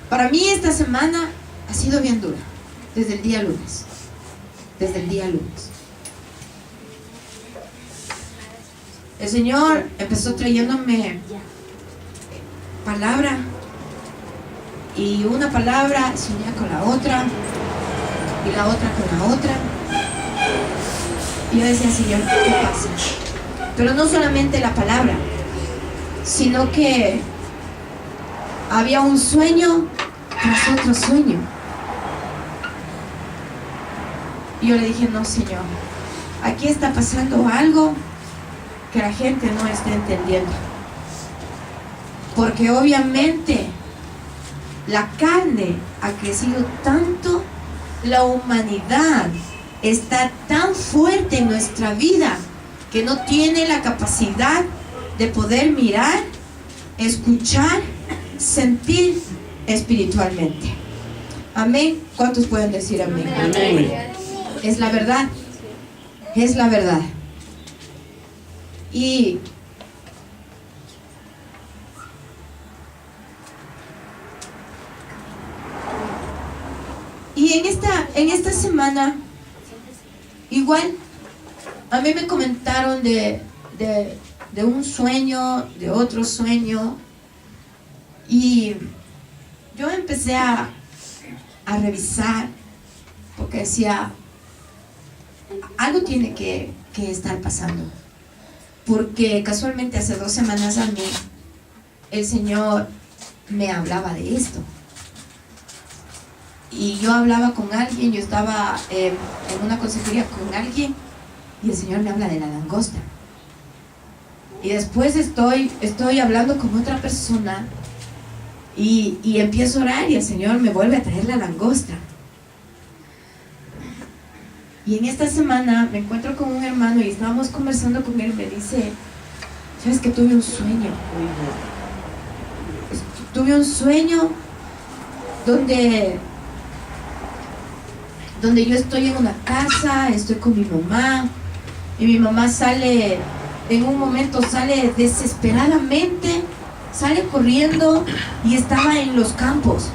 Para mí esta semana ha sido bien dura, desde el día lunes. Desde el día lunes. El Señor empezó trayéndome palabra, y una palabra se unía con la otra, y la otra con la otra. Y yo decía, Señor, ¿qué pasa? Pero no solamente la palabra, sino que había un sueño tras otro sueño. Y yo le dije, no, Señor, aquí está pasando algo que la gente no está entendiendo. Porque obviamente la carne ha crecido tanto, la humanidad está tan fuerte en nuestra vida que no tiene la capacidad de poder mirar, escuchar, sentir espiritualmente. Amén. ¿Cuántos pueden decir amén? Amén. Es la verdad. Es la verdad. Y en esta semana, igual, a mí me comentaron de un sueño, de otro sueño, y yo empecé a revisar, porque decía, algo tiene que estar pasando, porque casualmente hace 2 semanas a mí, el Señor me hablaba de esto. Y yo hablaba con alguien, yo estaba en una consejería con alguien, y el Señor me habla de la langosta. Y después estoy hablando con otra persona, y empiezo a orar, y el Señor me vuelve a traer la langosta. Y en esta semana me encuentro con un hermano, y estábamos conversando con él, me dice, ¿sabes que tuve un sueño? Tuve un sueño donde yo estoy en una casa, estoy con mi mamá, y mi mamá sale, en un momento sale desesperadamente, sale corriendo, y estaba en los campos,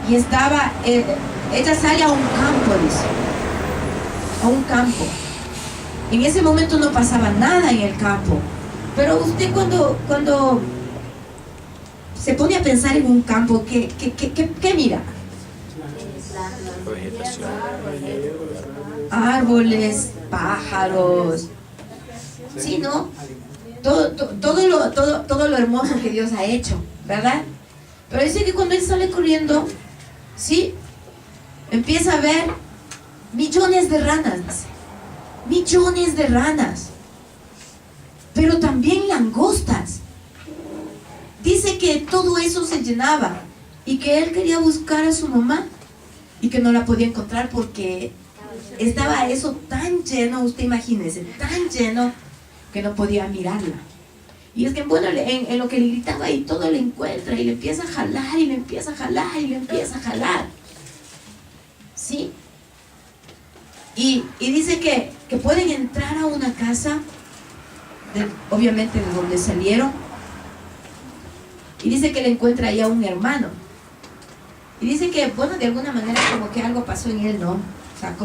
y estaba, ella sale a un campo, dice, a un campo. En ese momento no pasaba nada en el campo, pero usted cuando se pone a pensar en un campo, ¿qué mira? Árboles, pájaros, ¿sí, no? Todo lo hermoso que Dios ha hecho, ¿verdad? Pero dice que cuando él sale corriendo, ¿sí? Empieza a ver millones de ranas, dice. Millones de ranas. Pero también langostas. Dice que todo eso se llenaba, y que él quería buscar a su mamá, y que no la podía encontrar porque estaba eso tan lleno, usted imagínese, tan lleno que no podía mirarla. Y es que bueno, en lo que le gritaba y todo le encuentra, y le empieza a jalar, y le empieza a jalar, y le empieza a jalar. ¿Sí? Y dice que pueden entrar a una casa, obviamente de donde salieron, y dice que le encuentra ahí a un hermano. Y dice que, bueno, de alguna manera como que algo pasó en él, ¿no?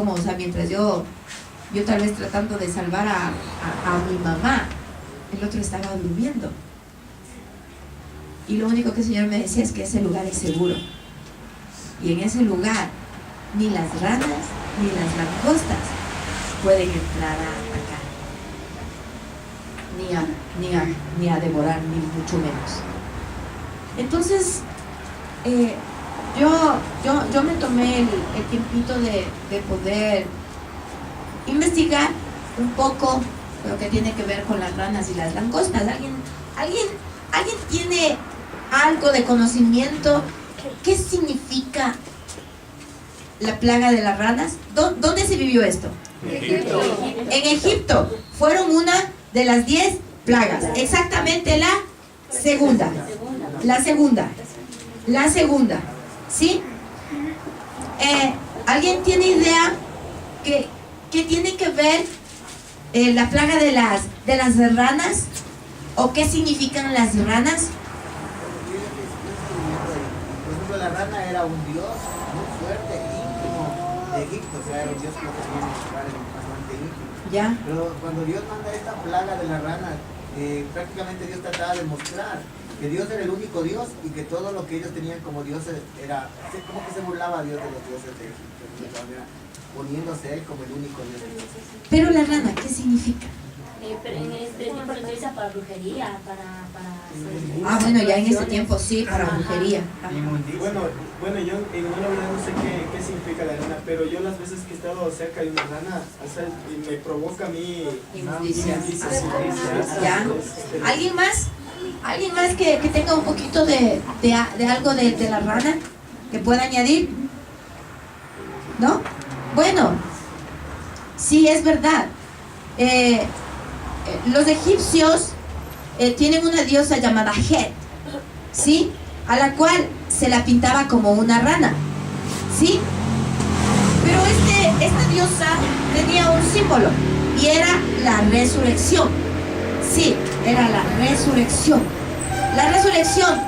O sea, mientras yo tal vez tratando de salvar a mi mamá, el otro estaba durmiendo. Y lo único que el Señor me decía es que ese lugar es seguro. Y en ese lugar, ni las ranas, ni las langostas pueden entrar a atacar, ni a devorar, ni mucho menos. Entonces, yo me tomé el tiempito de poder investigar un poco lo que tiene que ver con las ranas y las langostas. ¿Alguien tiene algo de conocimiento? ¿Qué significa la plaga de las ranas? ¿Dónde se vivió esto? Egipto. En Egipto. Fueron una de las 10 plagas. Exactamente la segunda. ¿Sí? ¿Alguien tiene idea qué tiene que ver la plaga de las ranas? ¿O qué significan las ranas? era un dios muy fuerte, íntimo de Egipto, o sea, era un dios que tenía en lugares bastante íntimos. ¿Ya? Pero cuando Dios manda esta plaga de la rana, prácticamente Dios trataba de mostrar que Dios era el único Dios y que todo lo que ellos tenían como dioses era, como que se burlaba Dios de los dioses de Egipto, de alguna manera, poniéndose él como el único Dios de Dios. Pero la rana, ¿qué significa? Pero en este tiempo lo utiliza para brujería, para hacer... Ah, bueno, ya en este tiempo sí, para brujería. Ajá. Bueno, yo en la verdad no sé qué significa la rana, pero yo las veces que he estado cerca de una rana, o sea, me provoca a mí Inmundicia. ¿Ya? ¿Alguien más? ¿Alguien más que tenga un poquito de algo de la rana que pueda añadir? ¿No? Bueno, sí, es verdad. Los egipcios tienen una diosa llamada Het, ¿sí? A la cual se la pintaba como una rana, ¿sí? Pero esta diosa tenía un símbolo y era la resurrección. Sí, era la resurrección. La resurrección,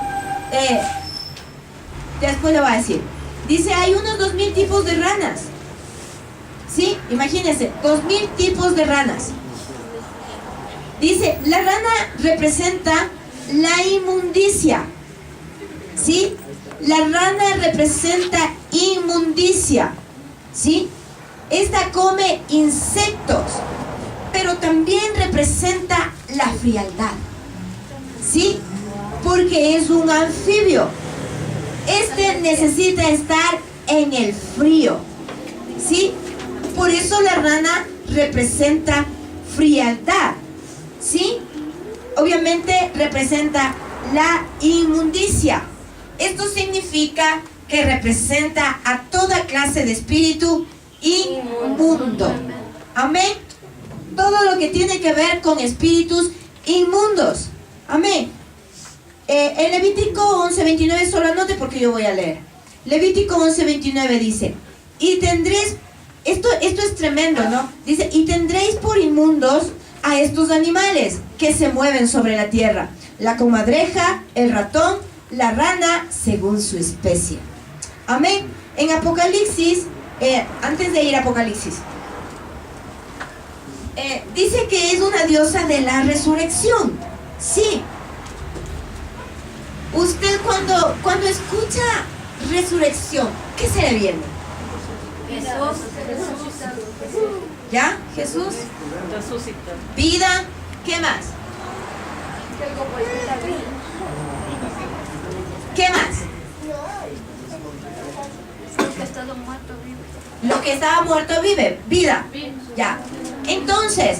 después le voy a decir. Dice, hay unos 2000 tipos de ranas. ¿Sí? Imagínense, 2000 tipos de ranas. Dice, la rana representa la inmundicia. ¿Sí? La rana representa inmundicia. ¿Sí? Esta come insectos, pero también representa la frialdad. ¿Sí? Porque es un anfibio. Este necesita estar en el frío. ¿Sí? Por eso la rana representa frialdad. ¿Sí? Obviamente representa la inmundicia. Esto significa que representa a toda clase de espíritu inmundo. Amén. Todo lo que tiene que ver con espíritus inmundos. Amén. En Levítico 11:29, solo anote porque yo voy a leer. Levítico 11:29 dice, y tendréis, esto es tremendo, ¿no? Dice, y tendréis por inmundos a estos animales que se mueven sobre la tierra, la comadreja, el ratón, la rana, según su especie. Amén. En Apocalipsis, antes de ir a Apocalipsis, dice que es una diosa de la resurrección. Sí. Usted cuando escucha resurrección, ¿qué se le viene? Jesús. ¿Ya? Jesús. Vida. ¿Qué más? ¿Qué más? Lo que estaba muerto vive. Vida. Ya. Entonces,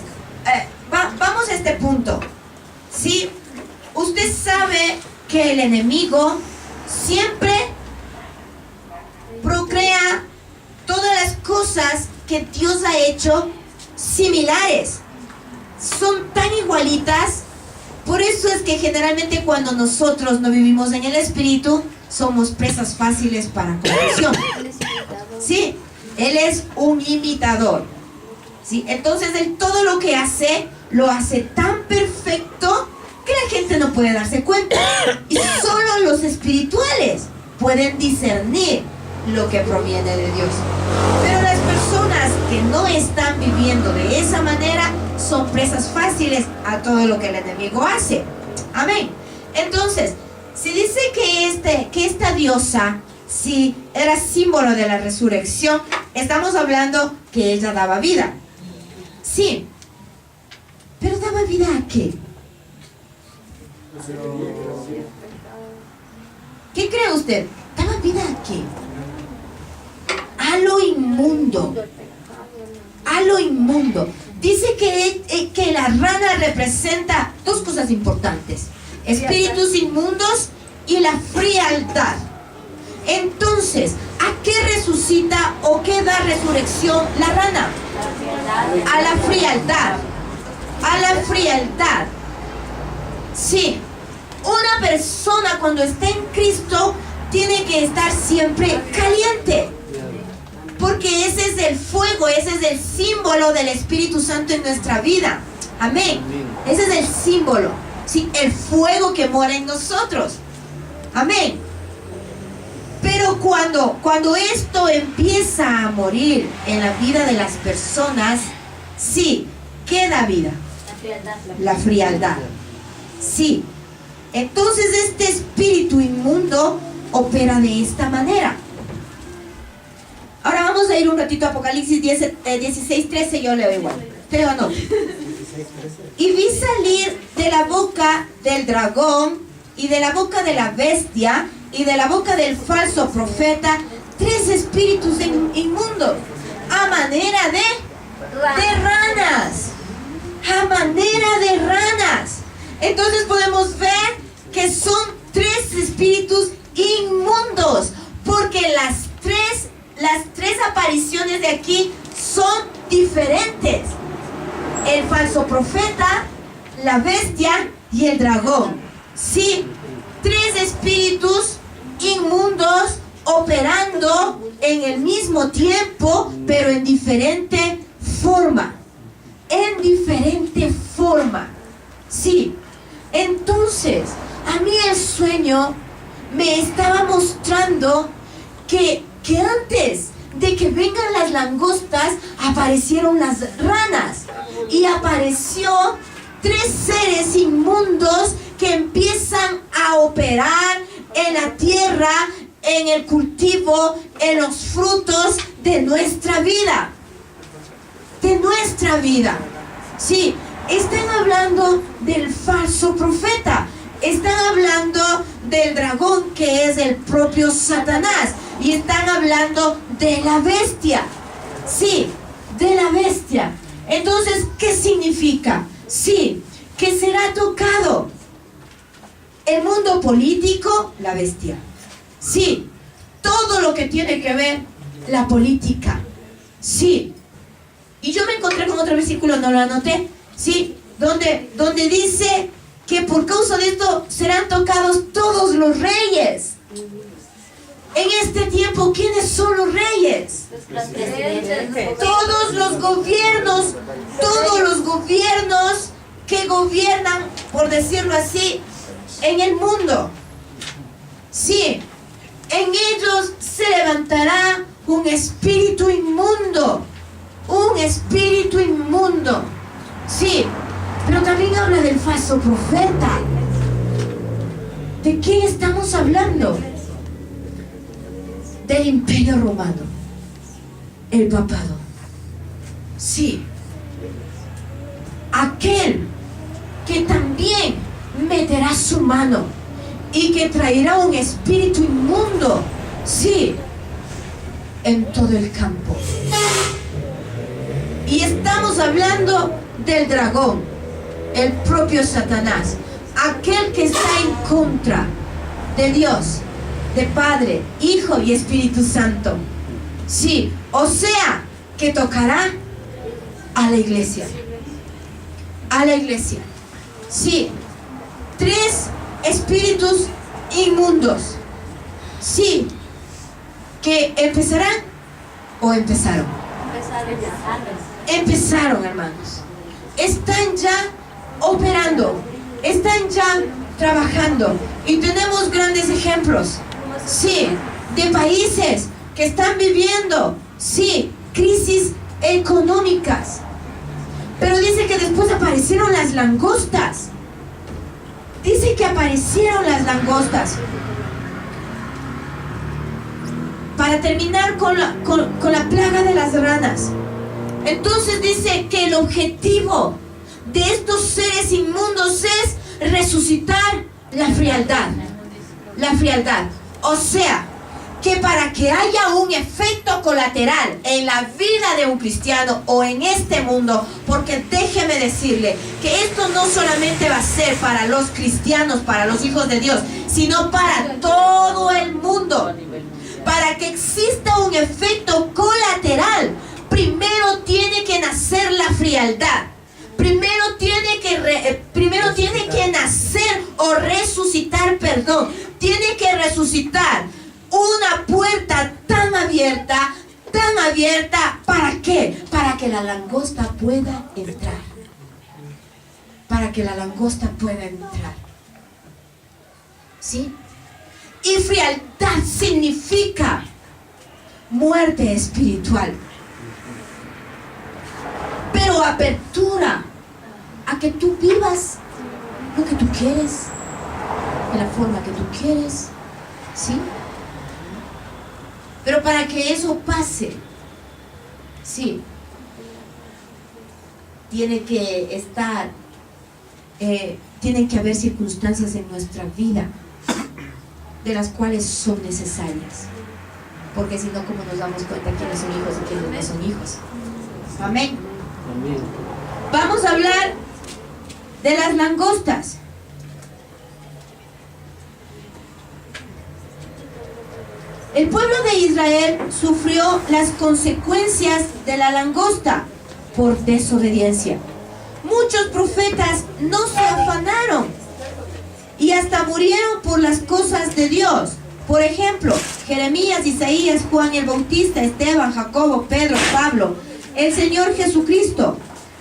vamos a este punto. ¿Sí? Usted sabe que el enemigo siempre procrea todas las cosas que Dios ha hecho similares. Son tan igualitas. Por eso es que generalmente cuando nosotros no vivimos en el espíritu, somos presas fáciles para confusión. Sí, él es un imitador. ¿Sí? Entonces él todo lo que hace, lo hace tan perfecto que la gente no puede darse cuenta. Y solo los espirituales pueden discernir lo que proviene de Dios. Pero las personas que no están viviendo de esa manera son presas fáciles a todo lo que el enemigo hace. Amén. Entonces, si dice que esta diosa, si era símbolo de la resurrección, estamos hablando que ella daba vida. Sí. ¿Pero daba vida a qué? ¿Qué cree usted? ¿Daba vida a qué? A lo inmundo. A lo inmundo. Dice que la rana representa dos cosas importantes: espíritus inmundos y la frialdad. Entonces, ¿a qué resucita o qué da resurrección la rana? A la frialdad. A la frialdad. Sí. Una persona cuando está en Cristo tiene que estar siempre caliente. Porque ese es el fuego, ese es el símbolo del Espíritu Santo en nuestra vida. Amén. Ese es el símbolo. Sí, el fuego que mora en nosotros. Amén. Pero cuando esto empieza a morir en la vida de las personas, sí, queda vida. La frialdad. La frialdad. Sí. Entonces este espíritu inmundo opera de esta manera. Ahora vamos a ir un ratito a Apocalipsis 16:13, yo leo igual. Pero no. Y vi salir de la boca del dragón y de la boca de la bestia y de la boca del falso profeta 3 espíritus inmundos a manera de ranas. A manera de ranas. Entonces podemos ver que son 3 espíritus inmundos, porque las tres apariciones de aquí son diferentes. El falso profeta, la bestia y el dragón. Sí, 3 espíritus inmundos operando en el mismo tiempo, pero en diferente forma. En diferente forma. Sí. Entonces, a mí el sueño me estaba mostrando que antes de que vengan las langostas, aparecieron las ranas. Y apareció 3 seres inmundos que empiezan a operar en la tierra, en el cultivo, en los frutos de nuestra vida. De nuestra vida. Sí, están hablando del falso profeta. Están hablando del dragón, que es el propio Satanás. Y están hablando de la bestia. Sí, de la bestia. Entonces, ¿qué significa? Sí, que será tocado el mundo político, la bestia. Sí, todo lo que tiene que ver la política. Sí. Y yo me encontré con otro versículo, no lo anoté. Sí, donde dice que por causa de esto serán tocados todos los reyes. En este tiempo, ¿quiénes son los reyes? Los presidentes. Todos los gobiernos que gobiernan, por decirlo así, en el mundo. Sí, en ellos se levantará un espíritu inmundo. Un espíritu inmundo. Sí, pero también habla del falso profeta. ¿De quién estamos hablando? Del Imperio Romano, el papado. Sí, aquel que también meterá su mano y que traerá un espíritu inmundo, sí, en todo el campo. Y estamos hablando del dragón, el propio Satanás, aquel que está en contra de Dios, de Padre, Hijo y Espíritu Santo. Sí, o sea, que tocará a la iglesia. A la iglesia. Sí, 3 espíritus inmundos. Sí, que empezarán o empezaron. Empezaron, hermanos. Están ya operando. Están ya trabajando. Y tenemos grandes ejemplos. Sí, de países que están viviendo, sí, crisis económicas. Pero dice que después aparecieron las langostas. Dice que aparecieron las langostas. Para terminar con la plaga de las ranas. Entonces dice que el objetivo de estos seres inmundos es resucitar la frialdad. La frialdad. O sea, que para que haya un efecto colateral en la vida de un cristiano o en este mundo, porque déjeme decirle que esto no solamente va a ser para los cristianos, para los hijos de Dios, sino para todo el mundo. Para que exista un efecto colateral, primero tiene que nacer la frialdad. Primero tiene que nacer o resucitar, perdón. Tiene que resucitar una puerta tan abierta, ¿para qué? Para que la langosta pueda entrar. Para que la langosta pueda entrar. ¿Sí? Y frialdad significa muerte espiritual. Pero apertura a que tú vivas lo que tú quieres, de la forma que tú quieres, ¿sí? Pero para que eso pase, sí, tiene que estar, tienen que haber circunstancias en nuestra vida de las cuales son necesarias, porque si no, ¿cómo nos damos cuenta quiénes son hijos y quiénes no son hijos? Amén. Vamos a hablar de las langostas. El pueblo de Israel sufrió las consecuencias de la langosta por desobediencia. Muchos profetas no se afanaron y hasta murieron por las cosas de Dios. Por ejemplo, Jeremías, Isaías, Juan el Bautista, Esteban, Jacobo, Pedro, Pablo, el Señor Jesucristo.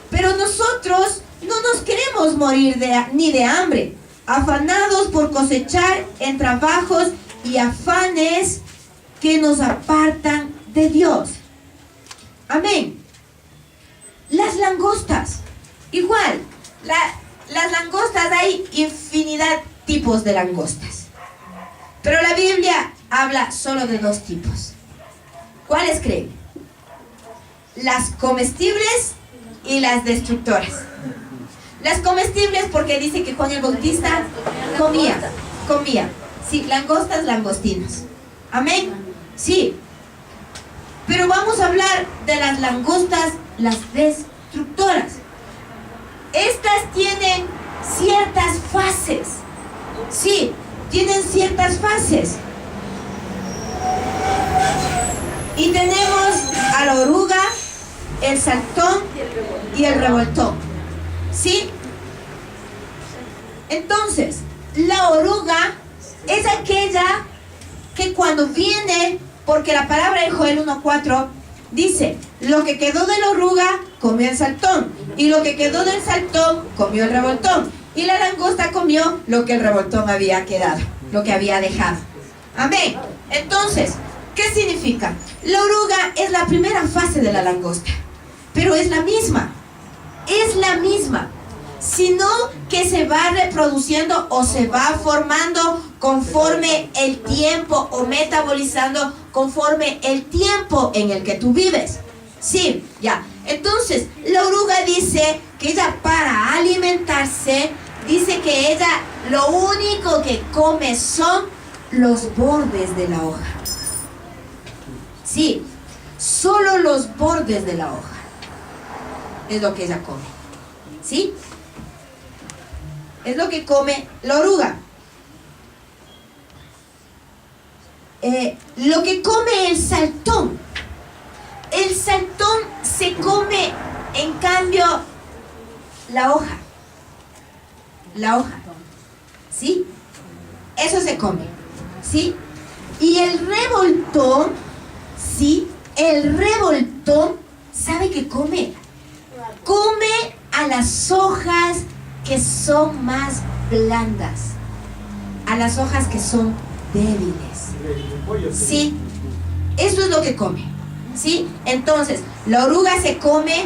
Pero nosotros no nos queremos morir ni de hambre, afanados por cosechar en trabajos y afanes que nos apartan de Dios. Amén. Las langostas, igual, las langostas, hay infinidad tipos de langostas, pero la Biblia habla solo de dos tipos. ¿Cuáles creen? Las comestibles y las destructoras. Las comestibles porque dice que Juan el Bautista comía. Sí, langostas, langostinos. Amén. Sí. Pero vamos a hablar de las langostas, las destructoras. Estas tienen ciertas fases. Sí, tienen ciertas fases. Y tenemos a la oruga, el saltón y el revoltón. ¿Sí? Entonces, la oruga es aquella que cuando viene, porque la palabra de Joel 1:4 dice, lo que quedó de la oruga comió el saltón, y lo que quedó del saltón comió el revoltón, y la langosta comió lo que el revoltón había quedado, lo que había dejado. Amén. Entonces, ¿qué significa? La oruga es la primera fase de la langosta, pero es la misma, sino que se va reproduciendo o se va formando conforme el tiempo o metabolizando conforme el tiempo en el que tú vives. Sí, ya. Entonces, la oruga dice que ella para alimentarse, dice que ella lo único que come son los bordes de la hoja. Sí, solo los bordes de la hoja es lo que ella come. ¿Sí? Es lo que come la oruga. Lo que come el saltón. El saltón se come, en cambio, la hoja. La hoja. ¿Sí? Eso se come. ¿Sí? Y el revoltón, ¿sí? El revoltón, ¿sabe qué come? Come a las hojas que son más blandas, a las hojas que son débiles. Sí, eso es lo que come. ¿Sí? Entonces, la oruga se come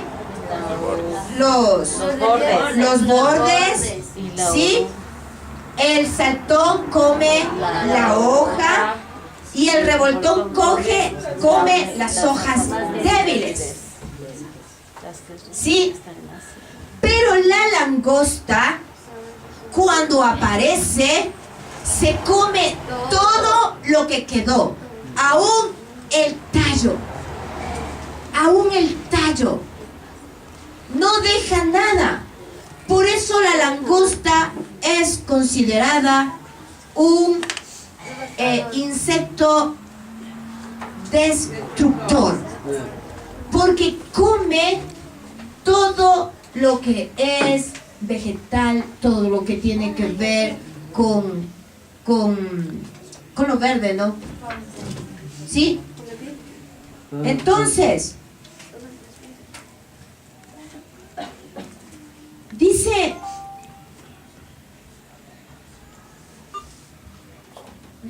los bordes, ¿sí? El saltón come la hoja y el revoltón come las hojas débiles. ¿Sí? Pero la langosta, cuando aparece, se come todo lo que quedó, aún el tallo. No deja nada. Por eso la langosta es considerada un insecto destructor, porque come todo lo que es vegetal, todo lo que tiene que ver con lo verde, ¿no? ¿Sí? Entonces,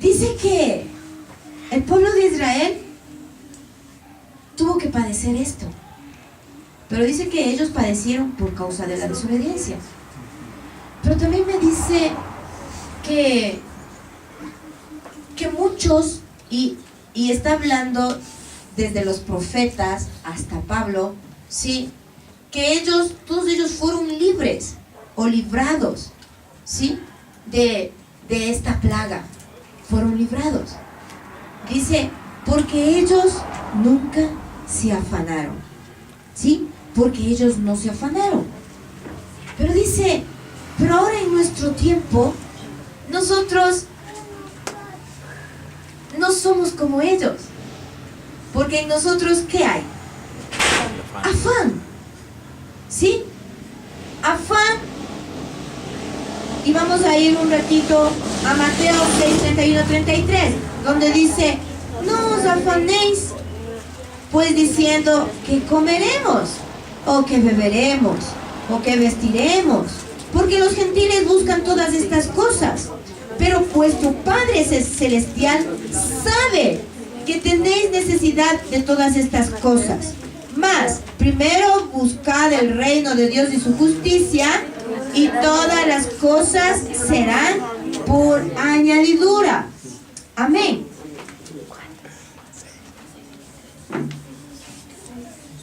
dice que el pueblo de Israel tuvo que padecer esto. Pero dice que ellos padecieron por causa de la desobediencia. Pero también me dice que muchos, y está hablando desde los profetas hasta Pablo, ¿sí? Que todos ellos fueron libres o librados, ¿sí? De esta plaga. Fueron librados. Dice, porque ellos nunca se afanaron, ¿sí? Porque ellos no se afanaron. Pero dice, pero ahora en nuestro tiempo, nosotros no somos como ellos. Porque en nosotros, ¿qué hay? Afán. ¿Sí? Afán. Y vamos a ir un ratito a Mateo 6, 31, 33, donde dice, no os afanéis, pues diciendo que comeremos, o que beberemos, o que vestiremos, porque los gentiles buscan todas estas cosas. Pero vuestro Padre Celestial sabe que tenéis necesidad de todas estas cosas. Mas, primero buscad el reino de Dios y su justicia, y todas las cosas serán por añadidura. Amén.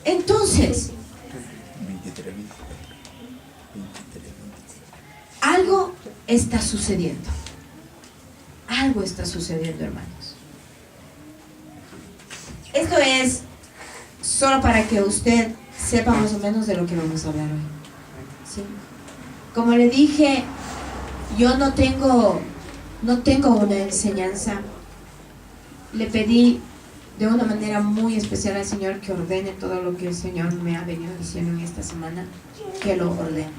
Entonces, algo está sucediendo. Algo está sucediendo, hermanos. Esto es solo para que usted sepa más o menos de lo que vamos a hablar hoy. ¿Sí? Como le dije, yo no tengo una enseñanza. Le pedí de una manera muy especial al Señor que ordene todo lo que el Señor me ha venido diciendo en esta semana, que lo ordene.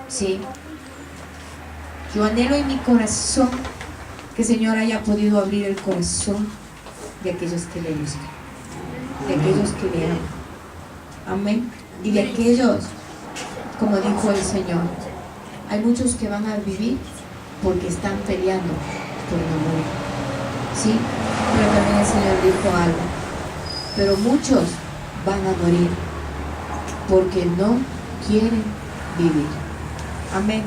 ¿Sí? Yo anhelo en mi corazón que el Señor haya podido abrir el corazón de aquellos que le buscan, de aquellos que le aman. Amén. Y de aquellos, como dijo el Señor, hay muchos que van a vivir porque están peleando por no morir. ¿Sí? Pero también el Señor dijo algo. Pero muchos van a morir porque no quieren vivir. Amén.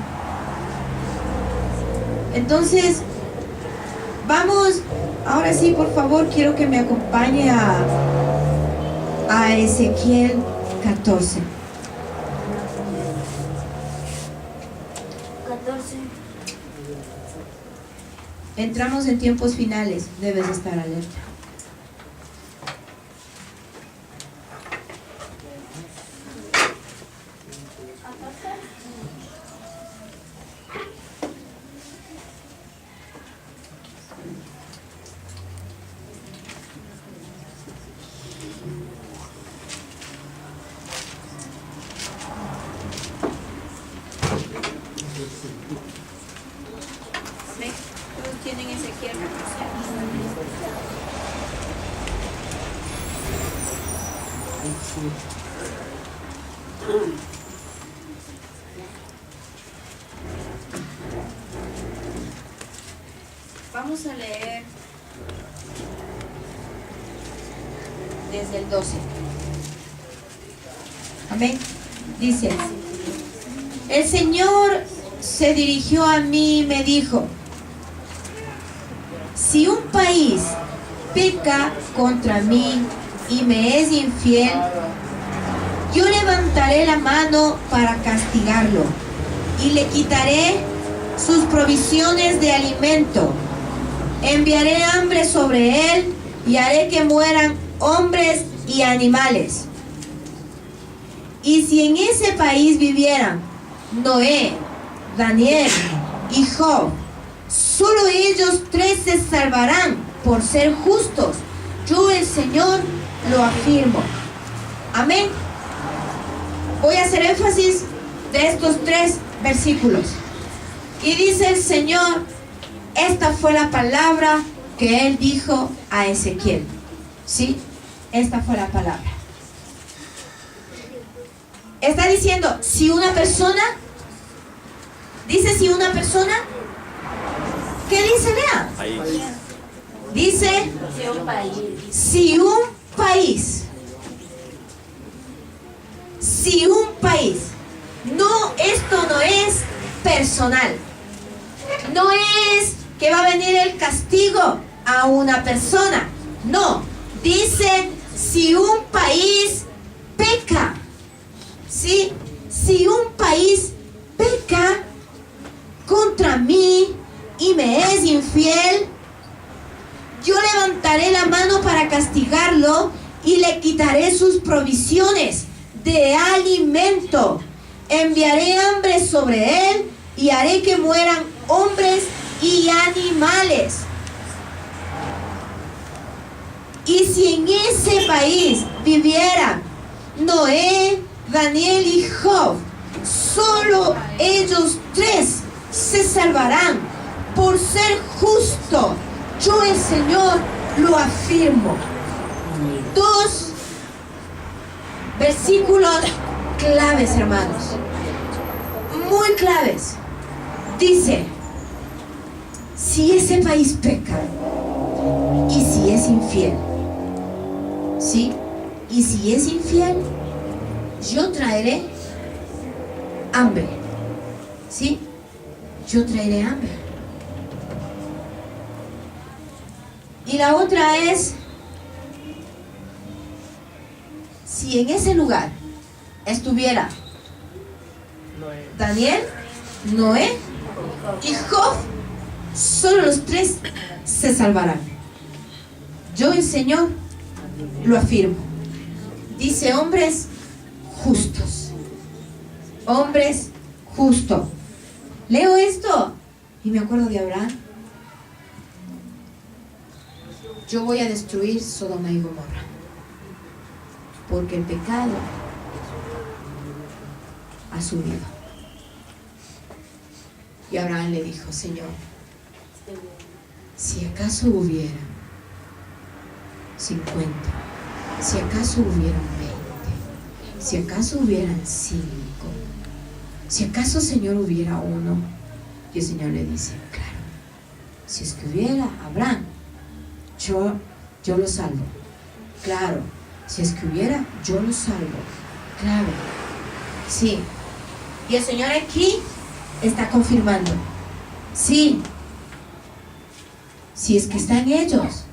Entonces, vamos, ahora sí, por favor, quiero que me acompañe a Ezequiel 14. 14. Entramos en tiempos finales, debes estar alerta. Todos tienen Ezequiel 14. Vamos a leer Desde el 12. Amén. Dice, el Señor se dirigió a mí y me dijo, si un país peca contra mí y me es infiel, yo levantaré la mano para castigarlo y le quitaré sus provisiones de alimento. Enviaré hambre sobre él y haré que mueran hombres y animales. Y si en ese país vivieran Noé, Daniel y Job, solo ellos tres se salvarán por ser justos. Yo, el Señor, lo afirmo. Amén. Voy a hacer énfasis de estos 3 versículos. Y dice el Señor, esta fue la palabra que Él dijo a Ezequiel. ¿Sí? Esta fue la palabra. Está diciendo, si una persona, dice si una persona, ¿Qué dice? Vean. Ahí. Dice, Sí, un país. si un país, no, esto no es personal, no es que va a venir el castigo a una persona, no, dice si un país peca, ¿sí? Si un país peca contra mí y me es infiel, yo levantaré la mano para castigarlo y le quitaré sus provisiones de alimento. Enviaré hambre sobre él y haré que mueran hombres y animales. Y si en ese país vivieran Noé, Daniel y Job, solo ellos tres se salvarán por ser justo. Yo, el Señor, lo afirmo. 2 versículos claves, hermanos, muy claves. Dice, si ese país peca y si es infiel, ¿sí? Y si es infiel, yo traeré hambre, ¿sí? Yo traeré hambre. Y la otra es, si en ese lugar estuviera Daniel, Noé y Job, solo los tres se salvarán. Yo, el Señor, lo afirmo. Dice hombres justos. Hombres justos. Leo esto y me acuerdo de Abraham. Yo voy a destruir Sodoma y Gomorra, porque el pecado ha subido. Y Abraham le dijo, Señor, si acaso hubiera 50, si acaso hubieran 20, si acaso hubieran 5, si acaso, Señor, hubiera 1, y el Señor le dice, claro, si es que hubiera Abraham, yo lo salvo. Claro, si es que hubiera, yo lo salvo. Claro, sí. Y el Señor aquí está confirmando. Sí. Si es que están ellos,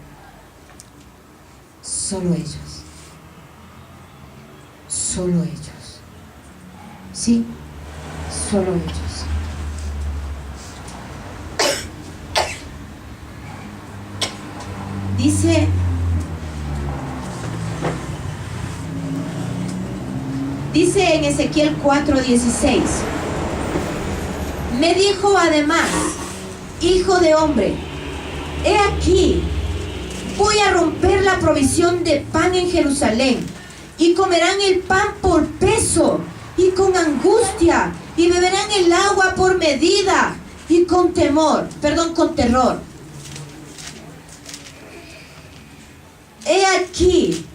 solo ellos. Solo ellos. Sí, solo ellos. Dice en Ezequiel 4:16, me dijo además, hijo de hombre, he aquí, voy a romper la provisión de pan en Jerusalén, y comerán el pan por peso, y con angustia, y beberán el agua por medida, y con terror. He aquí,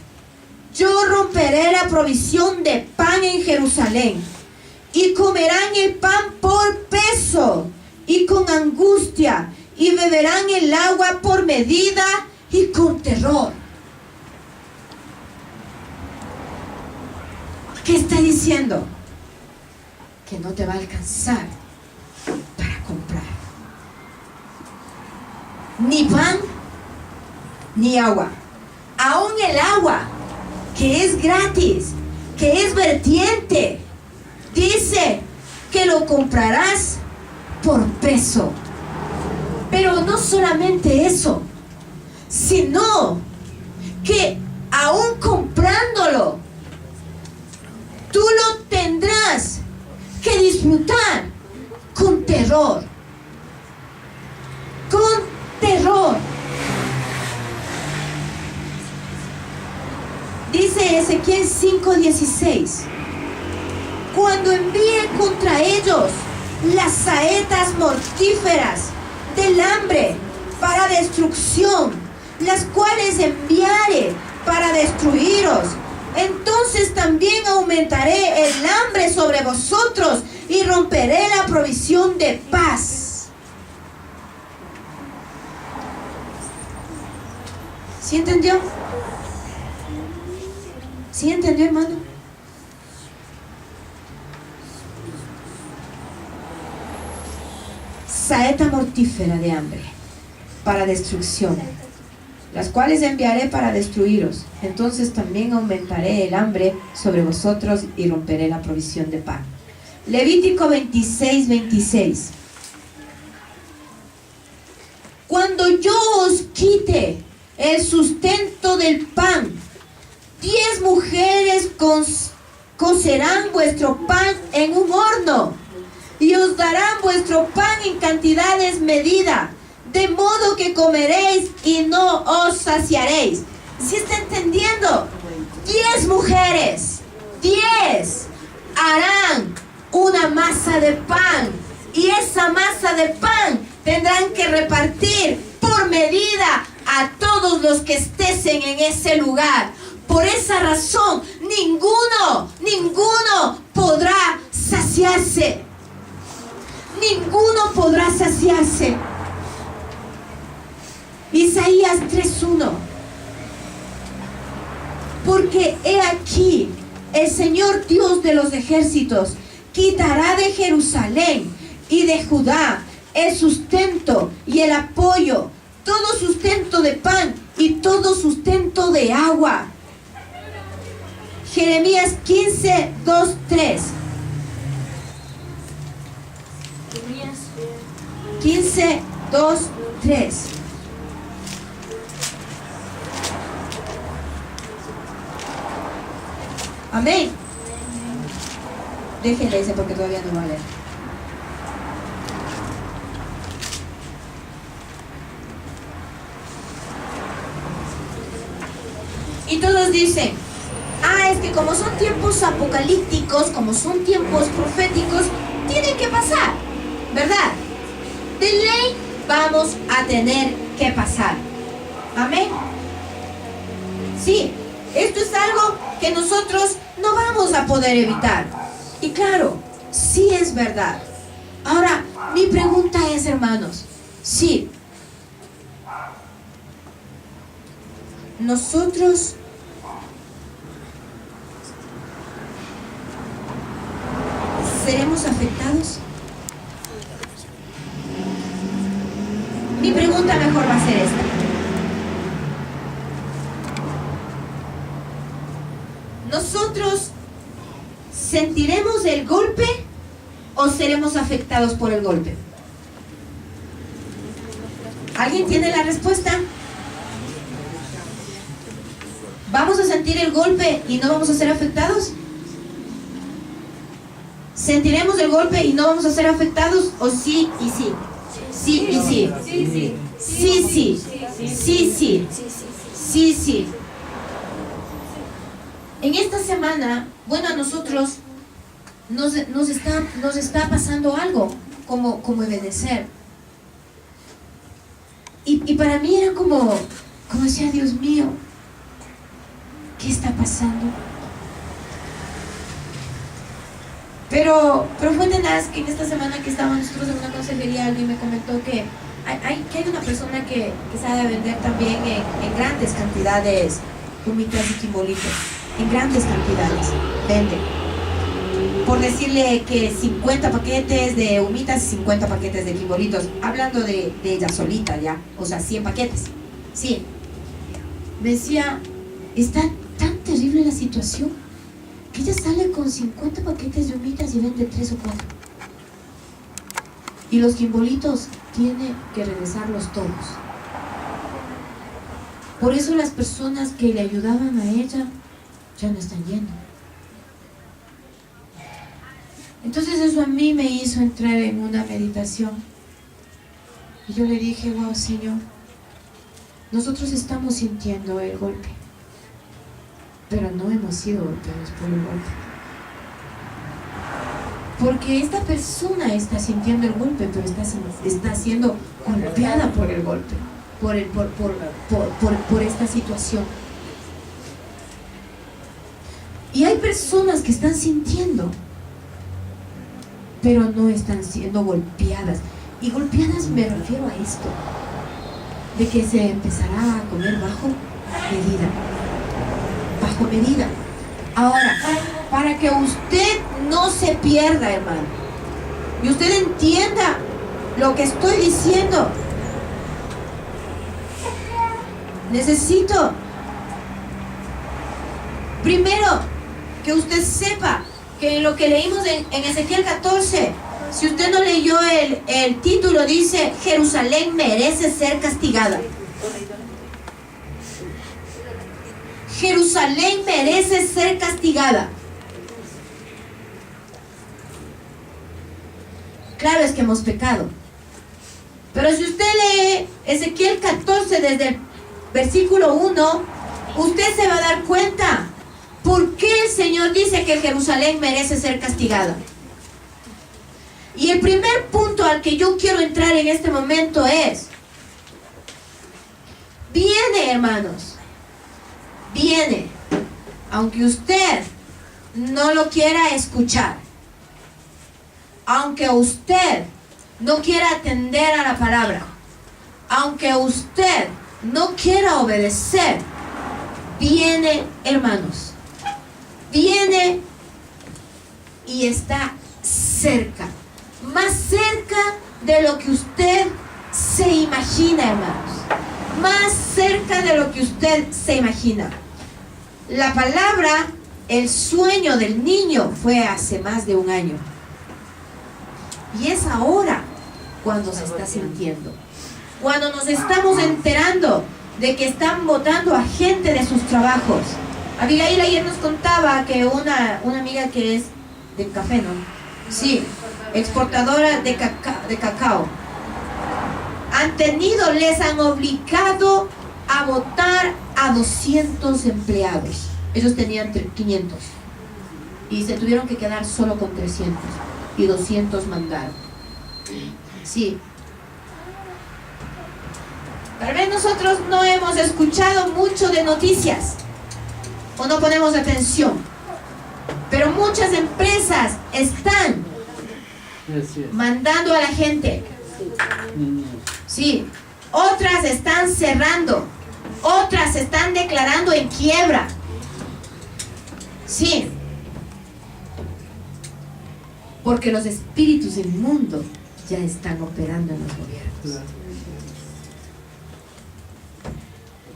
yo romperé la provisión de pan en Jerusalén, y comerán el pan por peso, y con angustia, y beberán el agua por medida, y con terror. ¿Qué está diciendo? Que no te va a alcanzar para comprar ni pan, ni agua. Aún el agua, que es gratis, que es vertiente, dice que lo comprarás por peso. Pero no solamente eso, sino que aún comprándolo, tú lo tendrás que disfrutar con terror. Con terror. Dice Ezequiel 5:16, cuando envíe contra ellos las saetas mortíferas del hambre para destrucción, las cuales enviare para destruiros, entonces también aumentaré el hambre sobre vosotros y romperé la provisión de paz. ¿Sí entendió? ¿Sí entendió, hermano? Saeta mortífera de hambre para destrucción, las cuales enviaré para destruiros. Entonces también aumentaré el hambre sobre vosotros y romperé la provisión de pan. Levítico 26, 26. Cuando yo os quite el sustento del pan, 10 mujeres cocerán vuestro pan en un horno y os darán vuestro pan en cantidades medidas, de modo que comeréis y no os saciaréis. ¿Sí está entendiendo? 10 mujeres, 10 harán una masa de pan, y esa masa de pan tendrán que repartir por medida a todos los que estén en ese lugar. Por esa razón, ninguno podrá saciarse. Ninguno podrá saciarse. Isaías 3:1. Porque he aquí, el Señor Dios de los ejércitos quitará de Jerusalén y de Judá el sustento y el apoyo, todo sustento de pan y todo sustento de agua. Jeremías 15, 2, 3. 15, 2, 3. Amén. Déjenle ese porque todavía no va a leer. Y todos dicen, es que como son tiempos apocalípticos, como son tiempos proféticos, tienen que pasar, ¿verdad? De ley vamos a tener que pasar. Amén. Sí, esto es algo que nosotros no vamos a poder evitar. Y claro, sí es verdad. Ahora, mi pregunta es, hermanos, sí, nosotros ¿seremos afectados? Mi pregunta mejor va a ser esta. ¿Nosotros sentiremos el golpe o seremos afectados por el golpe? ¿Alguien tiene la respuesta? ¿Vamos a sentir el golpe y no vamos a ser afectados? ¿Sentiremos el golpe y no vamos a ser afectados? ¿O sí y sí? Sí y sí. Sí, sí. Sí, sí. Sí, sí. En esta semana, bueno, a nosotros nos está pasando algo como Ebenezer. Y para mí era como decía, Dios mío, ¿qué está pasando? Pero fue tenaz que en esta semana que estábamos nosotros en una consejería, alguien me comentó que hay una persona que sabe vender también en grandes cantidades humitas y quimbolitos. En grandes cantidades vende. Por decirle que 50 paquetes de humitas y 50 paquetes de quimbolitos. Hablando de ella solita ya. O sea, 100 paquetes. Sí. Me decía, está tan terrible la situación que ella sale con 50 paquetes de humitas y vende 3 o 4. Y los quimbolitos tiene que regresarlos todos. Por eso las personas que le ayudaban a ella ya no están yendo. Entonces eso a mí me hizo entrar en una meditación. Y yo le dije, wow, Señor, nosotros estamos sintiendo el golpe, pero no hemos sido golpeados por el golpe. Porque esta persona está sintiendo el golpe, pero está siendo golpeada por el golpe, por esta situación. Y hay personas que están sintiendo, pero no están siendo golpeadas. Y golpeadas me refiero a esto, de que se empezará a comer bajo medida. Bajo medida. Ahora, para que usted no se pierda, hermano, y usted entienda lo que estoy diciendo, necesito primero que usted sepa que en lo que leímos en Ezequiel 14, si usted no leyó el título, dice: Jerusalén merece ser castigada. Jerusalén merece ser castigada. Claro, es que hemos pecado. Pero si usted lee Ezequiel 14 desde el versículo 1, usted se va a dar cuenta por qué el Señor dice que Jerusalén merece ser castigada. Y el primer punto al que yo quiero entrar en este momento es: viene, hermanos, viene, aunque usted no lo quiera escuchar, aunque usted no quiera atender a la palabra, aunque usted no quiera obedecer, viene, hermanos, viene y está cerca, más cerca de lo que usted se imagina, hermanos, más cerca de lo que usted se imagina. La palabra, el sueño del niño fue hace más de un año. Y es ahora cuando se está sintiendo. Cuando nos estamos enterando de que están botando a gente de sus trabajos. Abigail ayer nos contaba que una amiga que es de café, ¿no? Sí, exportadora de cacao. Les han obligado a votar a 200 empleados. Ellos tenían 500 y se tuvieron que quedar solo con 300 y 200 mandaron. Sí. Tal vez nosotros no hemos escuchado mucho de noticias o no ponemos atención, pero muchas empresas están mandando a la gente. Sí. Otras están cerrando, otras están declarando en quiebra. Sí. Porque los espíritus inmundos ya están operando en los gobiernos.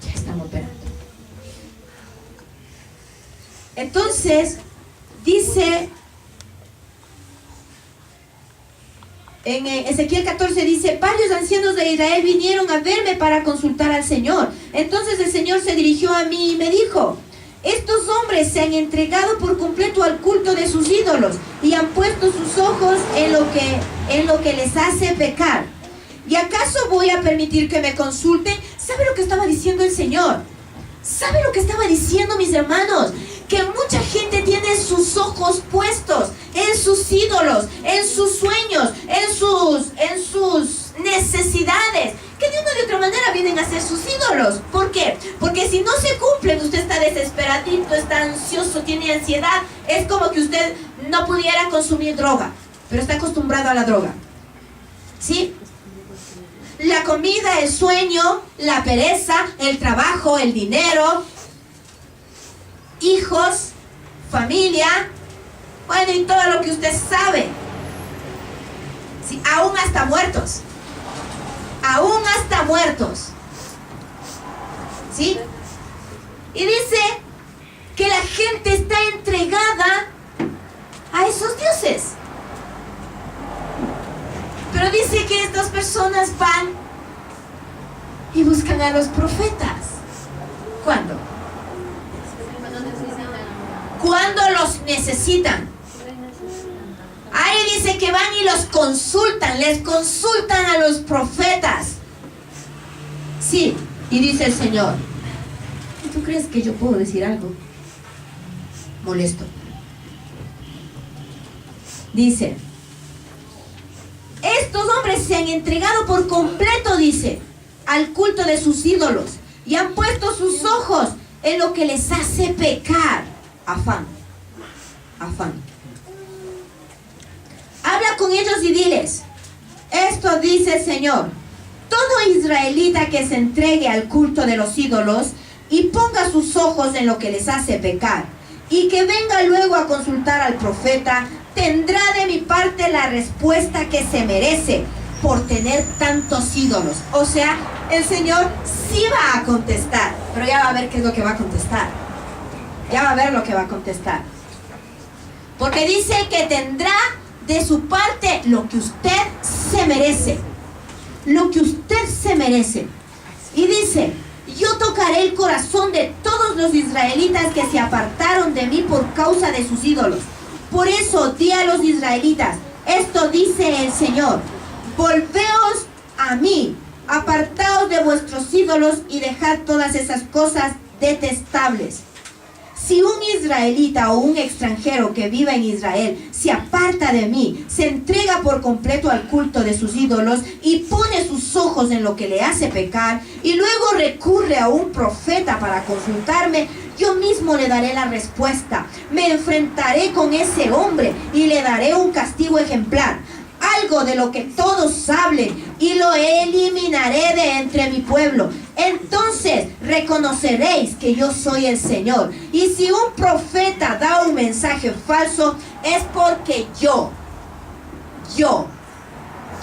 Ya están operando. Entonces, dice en Ezequiel 14, dice: varios ancianos de Israel vinieron a verme para consultar al Señor. Entonces el Señor se dirigió a mí y me dijo: estos hombres se han entregado por completo al culto de sus ídolos y han puesto sus ojos en lo que les hace pecar. ¿Y acaso voy a permitir que me consulten? ¿Sabe lo que estaba diciendo el Señor? ¿Sabe lo que estaba diciendo, mis hermanos? Que mucha gente tiene sus ojos puestos en sus ídolos, en sus sueños, en sus necesidades, que de una u otra manera vienen a ser sus ídolos. ¿Por qué? Porque si no se cumplen, usted está desesperadito, está ansioso, tiene ansiedad. Es como que usted no pudiera consumir droga, pero está acostumbrado a la droga. ¿Sí? La comida, el sueño, la pereza, el trabajo, el dinero, hijos, familia, bueno, y todo lo que usted sabe. Sí, aún hasta muertos. Aún hasta muertos. ¿Sí? Y dice que la gente está entregada a esos dioses. Pero dice que estas personas van y buscan a los profetas. ¿Cuándo? Cuando los necesitan. Ahí dice que van y los consultan, les consultan a los profetas. Sí, y dice el Señor: ¿tú crees que yo puedo decir algo molesto? Dice: estos hombres se han entregado por completo, dice, al culto de sus ídolos y han puesto sus ojos en lo que les hace pecar. Afán. Habla con ellos y diles: esto dice el Señor: todo israelita que se entregue al culto de los ídolos y ponga sus ojos en lo que les hace pecar, y que venga luego a consultar al profeta, tendrá de mi parte la respuesta que se merece por tener tantos ídolos. O sea, el Señor sí va a contestar, pero ya va a ver qué es lo que va a contestar. Ya va a ver lo que va a contestar. Porque dice que tendrá de su parte lo que usted se merece. Lo que usted se merece. Y dice, yo tocaré el corazón de todos los israelitas que se apartaron de mí por causa de sus ídolos. Por eso di a los israelitas, esto dice el Señor, volveos a mí, apartaos de vuestros ídolos y dejad todas esas cosas detestables. Si un israelita o un extranjero que viva en Israel se aparta de mí, se entrega por completo al culto de sus ídolos y pone sus ojos en lo que le hace pecar y luego recurre a un profeta para consultarme, yo mismo le daré la respuesta. Me enfrentaré con ese hombre y le daré un castigo ejemplar, algo de lo que todos hablen, y lo eliminaré de entre mi pueblo. Entonces reconoceréis que yo soy el Señor. Y si un profeta da un mensaje falso, es porque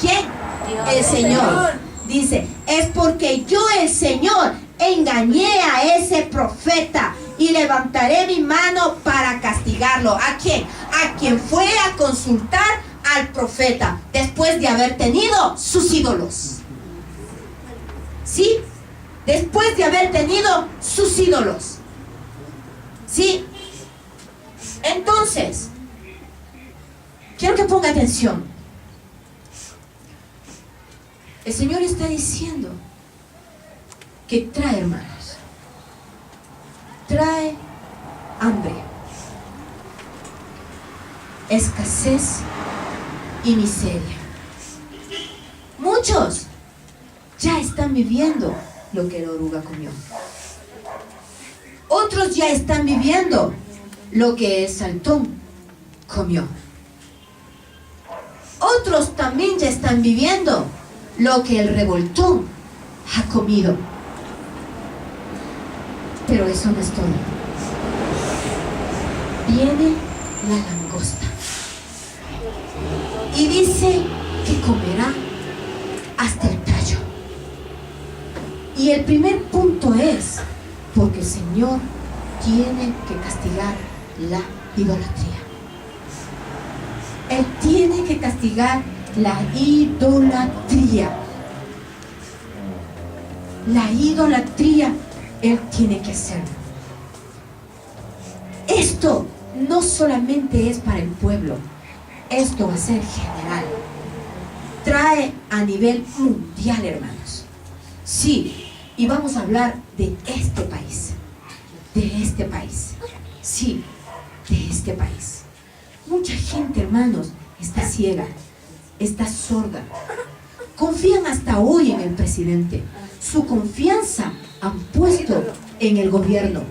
¿quién? El Señor. Dice, es porque yo, el Señor, engañé a ese profeta y levantaré mi mano para castigarlo. ¿A quién? A quien fue a consultar al profeta después de haber tenido sus ídolos. ¿Sí? Después de haber tenido sus ídolos. ¿Sí? Entonces, quiero que ponga atención. El Señor está diciendo que trae, hermanos, trae hambre, escasez y miseria. Muchos ya están viviendo lo que la oruga comió. Otros ya están viviendo lo que el saltón comió. Otros también ya están viviendo lo que el revoltón ha comido. Pero eso no es todo. Viene la langosta y dice que comerá hasta el tallo. Y el primer punto es porque el Señor tiene que castigar la idolatría. Él tiene que castigar la idolatría. La idolatría Él tiene que hacerlo. Esto no solamente es para el pueblo, esto va a ser general. Trae a nivel mundial, hermanos. Sí, y vamos a hablar de este país. De este país. Sí, de este país. Mucha gente, hermanos, está ciega, está sorda. Confían hasta hoy en el presidente. Su confianza han puesto en el gobierno,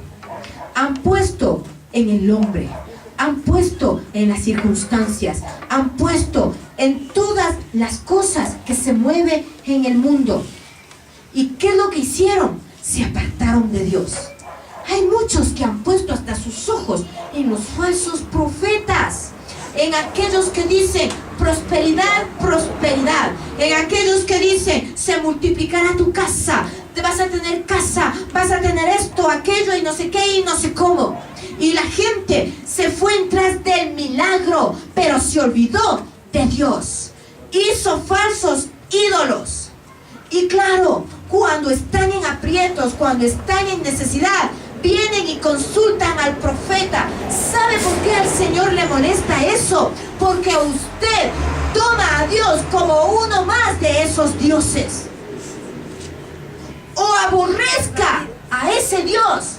han puesto en el hombre, han puesto en las circunstancias, han puesto en todas las cosas que se mueven en el mundo. ¿Y qué es lo que hicieron? Se apartaron de Dios. Hay muchos que han puesto hasta sus ojos en los falsos profetas, en aquellos que dicen prosperidad, prosperidad, en aquellos que dicen se multiplicará tu casa, te vas a tener casa, vas a tener esto, aquello y no sé qué y no sé cómo. Y la gente se fue en tras del milagro, pero se olvidó de Dios. Hizo falsos ídolos. Y claro, cuando están en aprietos, cuando están en necesidad, vienen y consultan al profeta. ¿Sabe por qué al Señor le molesta eso? Porque usted toma a Dios como uno más de esos dioses. O aborrezca a ese Dios,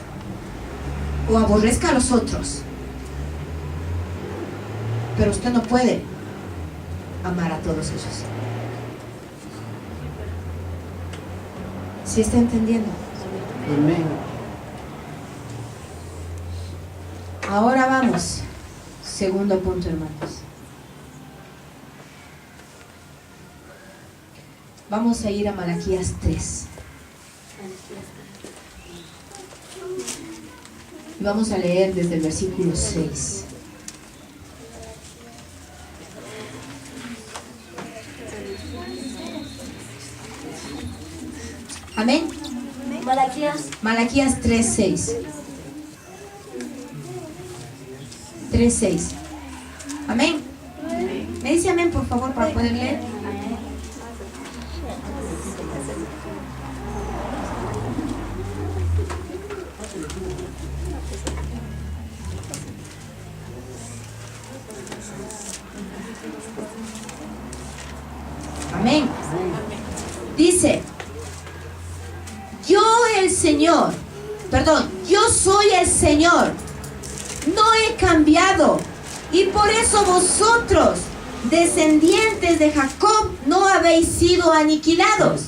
o aborrezca a los otros. Pero usted no puede amar a todos ellos. ¿Sí está entendiendo? Amén. Ahora vamos. Segundo punto, hermanos. Vamos a ir a Malaquías 3. Y vamos a leer desde el versículo 6. Amén. Malaquías 3:6. 3:6. Amén. Me dice amén, por favor, para poder leer. Amén. Dice, yo soy el Señor, no he cambiado, y por eso vosotros, descendientes de Jacob, no habéis sido aniquilados.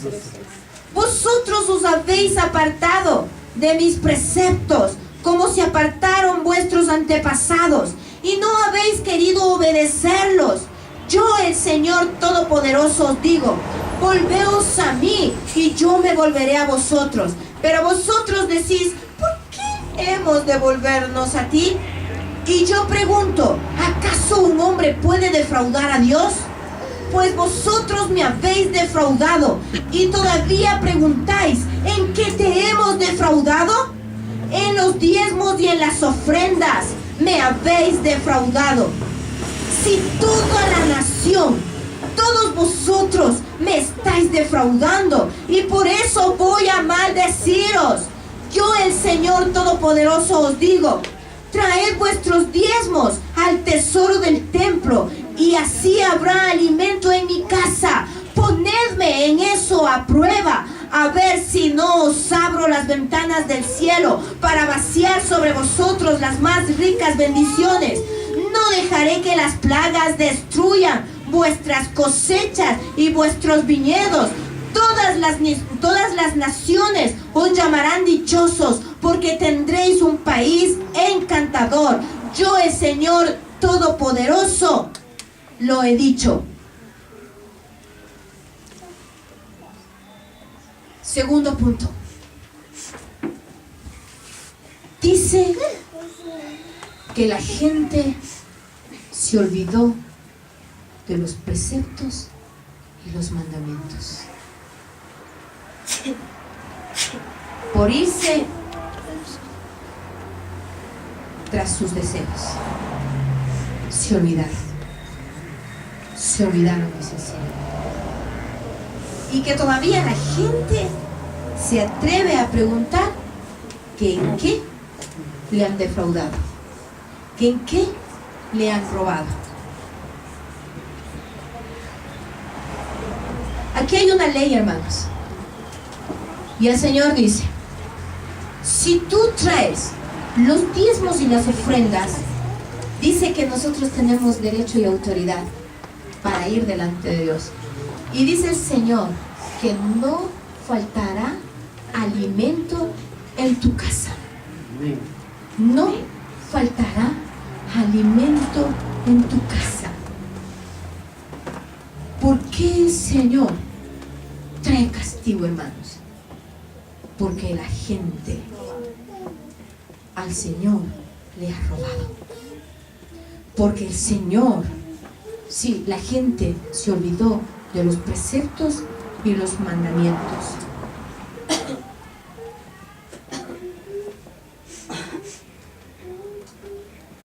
Vosotros os habéis apartado de mis preceptos, como se apartaron vuestros antepasados, y no habéis querido obedecerlos. Yo, el Señor Todopoderoso, os digo, volveos a mí, y yo me volveré a vosotros. Pero vosotros decís, ¿por qué hemos de volvernos a ti? Y yo pregunto, ¿acaso un hombre puede defraudar a Dios? Pues vosotros me habéis defraudado, y todavía preguntáis, ¿en qué te hemos defraudado? En los diezmos y en las ofrendas me habéis defraudado. Si toda la nación, todos vosotros me estáis defraudando, y por eso voy a maldeciros. Yo, el Señor Todopoderoso, os digo, traed vuestros diezmos al tesoro del templo, y así habrá alimento en mi casa. Ponedme en eso a prueba, a ver si no os abro las ventanas del cielo para vaciar sobre vosotros las más ricas bendiciones. No dejaré que las plagas destruyan vuestras cosechas y vuestros viñedos. Todas las naciones os llamarán dichosos, porque tendréis un país encantador. Yo, el Señor Todopoderoso, lo he dicho. Segundo punto. Dice que la gente se olvidó de los preceptos y los mandamientos. Por irse tras sus deseos, se olvidaron, dice el Señor. Y que todavía la gente se atreve a preguntar que en qué le han defraudado, que en qué le han robado. Aquí hay una ley, hermanos, y el Señor dice, si tú traes los diezmos y las ofrendas, dice que nosotros tenemos derecho y autoridad para ir delante de Dios. Y dice el Señor que no faltará alimento en tu casa. No faltará alimento en tu casa. ¿Por qué el Señor trae castigo, hermanos? Porque la gente al Señor le ha robado. Porque el Señor, sí, la gente se olvidó de los preceptos y los mandamientos.